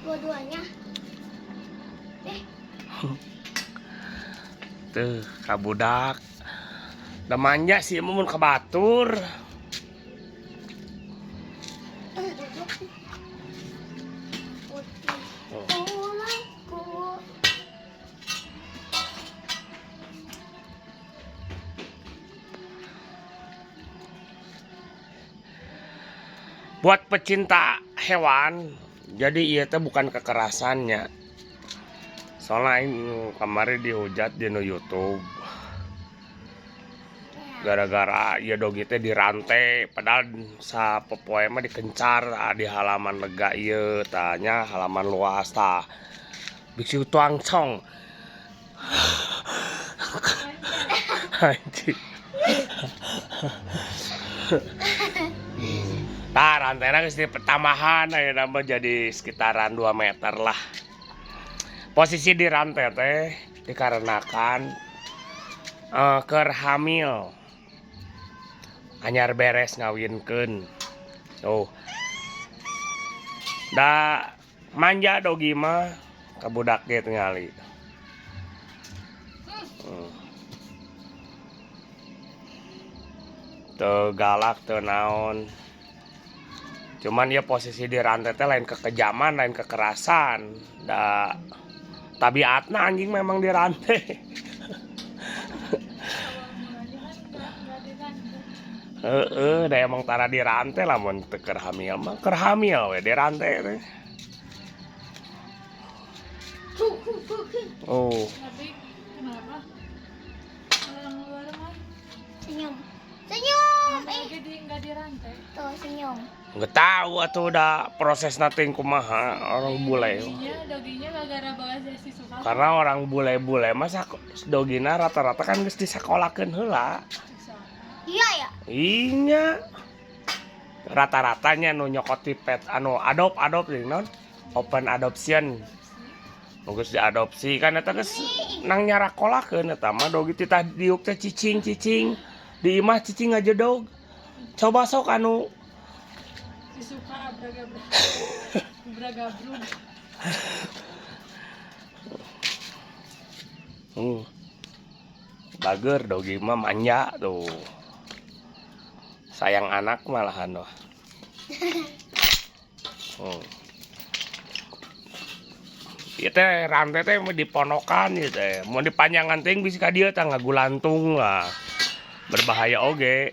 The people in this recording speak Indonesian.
dua-duanya. Tuh kabudak da manja sih mun kabatur. Duduk. Putih tulangku. Buat pecinta hewan, jadi iya teh bukan kekerasannya. Soalnya kemarin dihujat di YouTube gara-gara ya dogi teh dirantai, padahal sa popoe mah dikencar di halaman lega ieu tanya halaman luas tah. Biksi tuang cong. Anjing. Tah rantainya geus dipertambahan aya nama jadi sekitaran 2 meter lah. Posisi di rantai teh dikarenakan keur hamil. Anyar beres ngawinkeun. Tuh. Da manja dogi mah ka budak ge tingali. Teu galak teu naon. Cuman ya posisi di rantai teh lain kekejaman, lain kekerasan. Da tabiatna anjing memang di rantai. Da emang tara di rantai lah mun teu keur hamil mah keur hamil we di rantai teh. Oh. Tapi kenapa? Orang luar mah Senyum. Senyum. jadi nggak dirantai. Tuh senyum. Nggak tahu atuh udah proses nating kumaha orang bule. Doginya gara-gara bawa si suka. Karena orang bule-bule masa dogina rata-rata kan geus disakolakeun heula. Iya ya. Iya. Rata-ratanya nu nyokot pet anu adop non open adoption. Nu geus diadopsi kan eta geus nang nyarakolakeun eta mah dogi titah diuk teh cicing. Di imah cicing aja dog. Coba sok anu Si suka abragabrug. Bager dogi mah manja tuh. Sayang anak malahan wah. Ieu teh rantai teh mau diponokan ieu teh. Mau dipanjangan teh bisa ka dieu tah ngagulantung lah. Berbahaya oge.